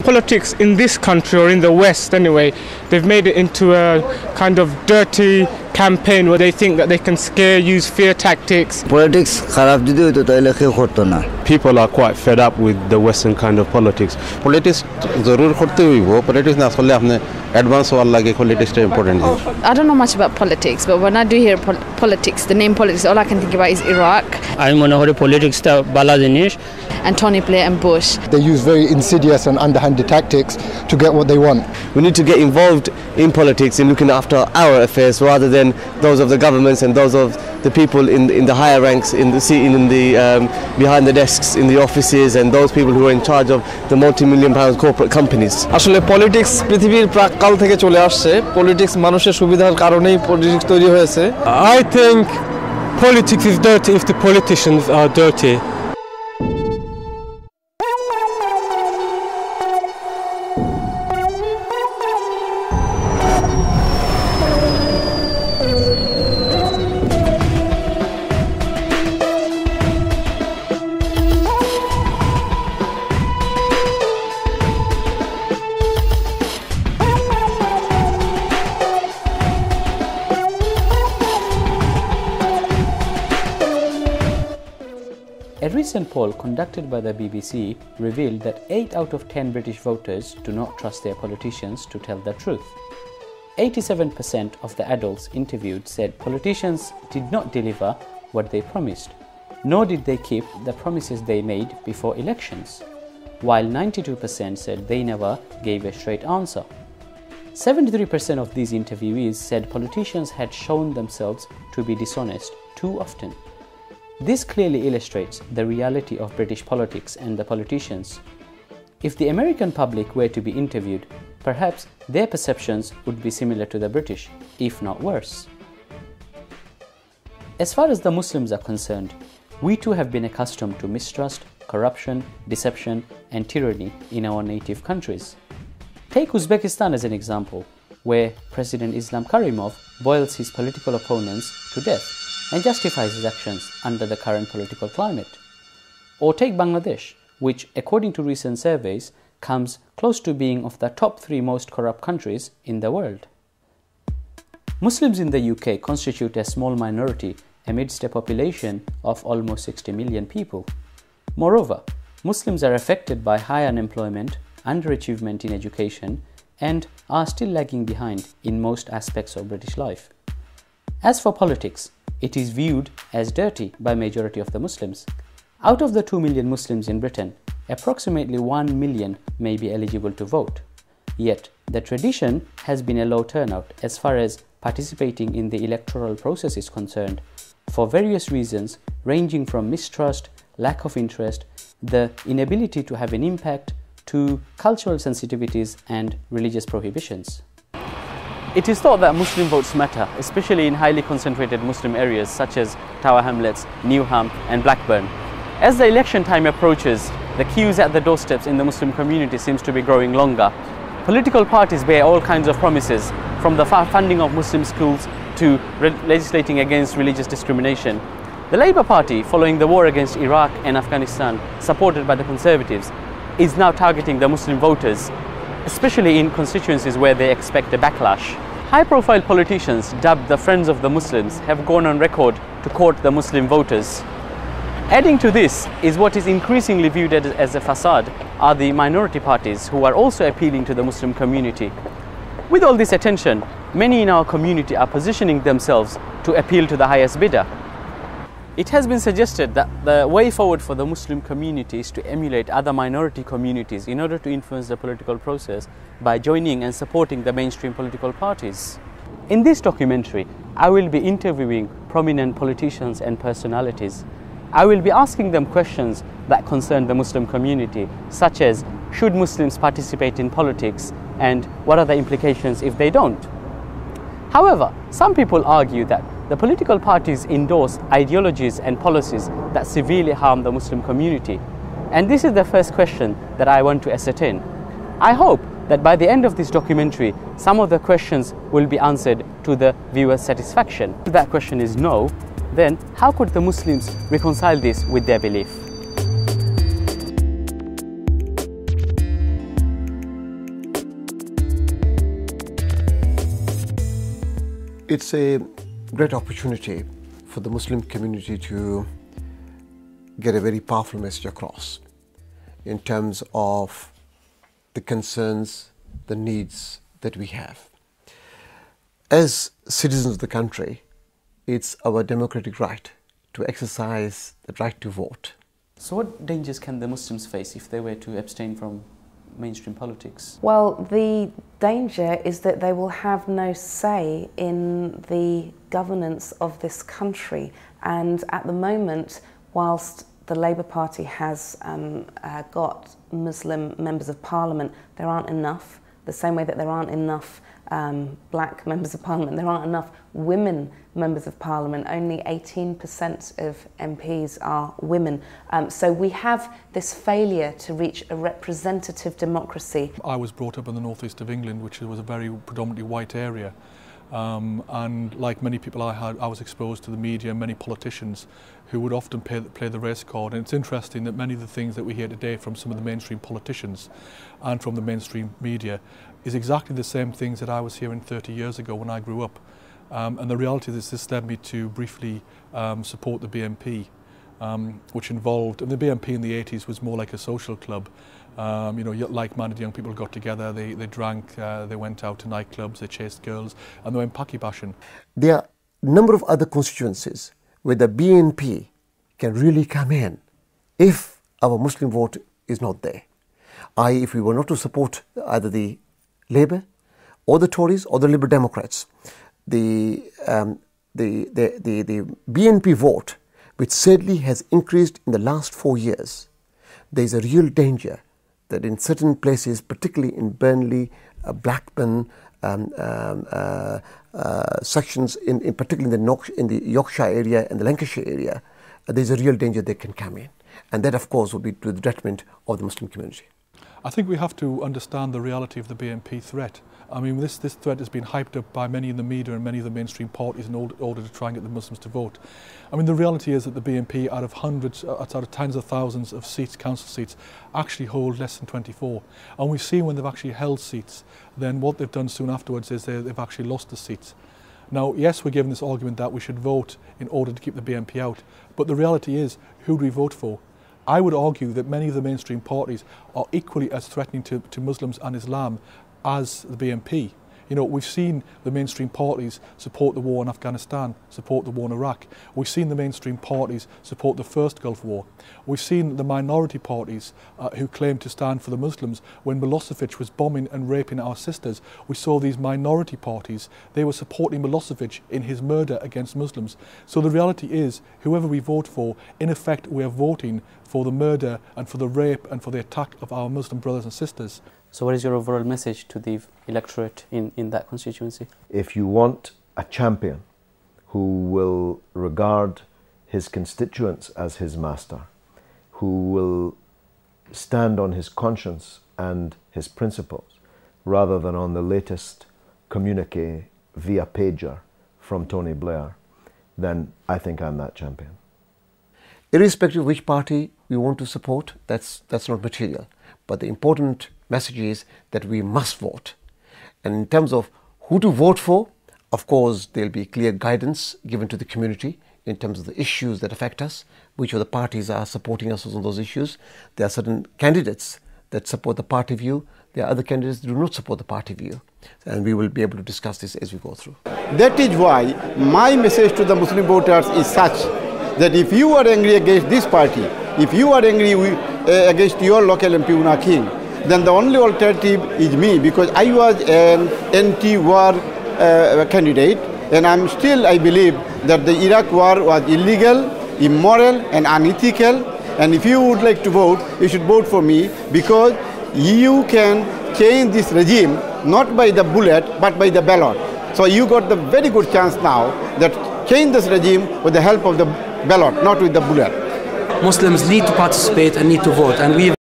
politics in this country, or in the West anyway, they've made it into a kind of dirty campaign where they think that they can scare, use fear tactics. Politics kharab jodi hoto taile keu korto na. People are quite fed up with the Western kind of politics. Politics zarur korte hoibo, politics na asole apne advance howar lage politics is important. I don't know much about politics, but when I do hear politics, the name politics, all I can think about is Iraq. I know politics ta bala jinish. And Tony Blair and Bush. They use very insidious and underhanded tactics to get what they want. We need to get involved in politics in looking after our affairs rather than those of the governments and those of the people in the higher ranks, in the behind the desks, in the offices, and those people who are in charge of the multi-million pound corporate companies. আসলে politics পৃথিবীর প্রাক্কাল থেকে চলে আসছে. Politics মানুষের সুবিধার কারণেই politics তৈরি হয়েছে. I think politics is dirty if the politicians are dirty. A recent poll conducted by the BBC revealed that 8 out of 10 British voters do not trust their politicians to tell the truth. 87% of the adults interviewed said politicians did not deliver what they promised, nor did they keep the promises they made before elections, while 92% said they never gave a straight answer. 73% of these interviewees said politicians had shown themselves to be dishonest too often. This clearly illustrates the reality of British politics and the politicians. If the American public were to be interviewed, perhaps their perceptions would be similar to the British, if not worse. As far as the Muslims are concerned, we too have been accustomed to mistrust, corruption, deception, and tyranny in our native countries. Take Uzbekistan as an example, where President Islam Karimov boils his political opponents to death and justifies his actions under the current political climate. Or take Bangladesh, which, according to recent surveys, comes close to being of the top 3 most corrupt countries in the world. Muslims in the UK constitute a small minority amidst a population of almost 60 million people. Moreover, Muslims are affected by high unemployment, underachievement in education, and are still lagging behind in most aspects of British life. As for politics, it is viewed as dirty by majority of the Muslims. Out of the 2 million Muslims in Britain, approximately 1 million may be eligible to vote. Yet, the tradition has been a low turnout as far as participating in the electoral process is concerned, for various reasons ranging from mistrust, lack of interest, the inability to have an impact, to cultural sensitivities and religious prohibitions. It is thought that Muslim votes matter, especially in highly concentrated Muslim areas such as Tower Hamlets, Newham and Blackburn. As the election time approaches, the queues at the doorsteps in the Muslim community seems to be growing longer. Political parties bear all kinds of promises, from the funding of Muslim schools to legislating against religious discrimination. The Labour Party, following the war against Iraq and Afghanistan, supported by the Conservatives, is now targeting the Muslim voters, especially in constituencies where they expect a backlash. High-profile politicians, dubbed the Friends of the Muslims, have gone on record to court the Muslim voters. Adding to this is what is increasingly viewed as a facade are the minority parties who are also appealing to the Muslim community. With all this attention, many in our community are positioning themselves to appeal to the highest bidder. It has been suggested that the way forward for the Muslim community is to emulate other minority communities in order to influence the political process by joining and supporting the mainstream political parties. In this documentary, I will be interviewing prominent politicians and personalities. I will be asking them questions that concern the Muslim community, such as, should Muslims participate in politics and what are the implications if they don't? However, some people argue that the political parties endorse ideologies and policies that severely harm the Muslim community. And this is the first question that I want to ascertain. I hope that by the end of this documentary, some of the questions will be answered to the viewer's satisfaction. If that question is no, then how could the Muslims reconcile this with their belief? It's a great opportunity for the Muslim community to get a very powerful message across in terms of the concerns, the needs that we have. As citizens of the country, it's our democratic right to exercise the right to vote. So what dangers can the Muslims face if they were to abstain from mainstream politics? Well, the danger is that they will have no say in the governance of this country. And at the moment, whilst the Labour Party has got Muslim members of parliament, there aren't enough. The same way that there aren't enough black members of parliament, there aren't enough women members of parliament. Only 18% of MPs are women. So we have this failure to reach a representative democracy. I was brought up in the northeast of England, which was a very predominantly white area. And like many people I was exposed to the media and many politicians who would often play the race card. And it's interesting that many of the things that we hear today from some of the mainstream politicians and from the mainstream media is exactly the same things that I was hearing 30 years ago when I grew up. And the reality is this led me to briefly support the BNP, which involved, and the BNP in the 80s was more like a social club. You know, like-minded young people got together, they drank, they went out to nightclubs, they chased girls, and they went paki bashing. There are a number of other constituencies where the BNP can really come in if our Muslim vote is not there. If we were not to support either the Labour or the Tories or the Liberal Democrats, the BNP vote, which sadly has increased in the last 4 years, there is a real danger that in certain places, particularly in Burnley, Blackburn, sections, particularly in the Yorkshire area and the Lancashire area, there's a real danger they can come in. And that, of course, will be to the detriment of the Muslim community. I think we have to understand the reality of the BNP threat. I mean, this threat has been hyped up by many in the media and many of the mainstream parties in order to try and get the Muslims to vote. I mean, the reality is that the BNP, out of tens of thousands of seats, council seats, actually hold less than 24. And we've seen when they've actually held seats, then what they've done soon afterwards is they've actually lost the seats. Now, yes, we're given this argument that we should vote in order to keep the BNP out, but the reality is, who do we vote for? I would argue that many of the mainstream parties are equally as threatening to Muslims and Islam as the BNP. You know, we've seen the mainstream parties support the war in Afghanistan, support the war in Iraq. We've seen the mainstream parties support the first Gulf War. We've seen the minority parties who claim to stand for the Muslims. When Milosevic was bombing and raping our sisters, we saw these minority parties. They were supporting Milosevic in his murder against Muslims. So the reality is, whoever we vote for, in effect, we are voting for the murder and for the rape and for the attack of our Muslim brothers and sisters. So what is your overall message to the electorate in that constituency? If you want a champion who will regard his constituents as his master, who will stand on his conscience and his principles, rather than on the latest communique via pager from Tony Blair, then I think I'm that champion. Irrespective of which party we want to support, that's not material. But the important message is that we must vote. And in terms of who to vote for, of course, there'll be clear guidance given to the community in terms of the issues that affect us, which of the parties are supporting us on those issues. There are certain candidates that support the party view. There are other candidates that do not support the party view. And we will be able to discuss this as we go through. That is why my message to the Muslim voters is such that if you are angry against this party, if you are angry against your local MP Una King, then the only alternative is me, because I was an anti-war candidate, and I believe that the Iraq war was illegal, immoral and unethical. And if you would like to vote, you should vote for me, because you can change this regime not by the bullet but by the ballot. So you got the very good chance now that change this regime with the help of the ballot, not with the bullet. Muslims need to participate and need to vote, and we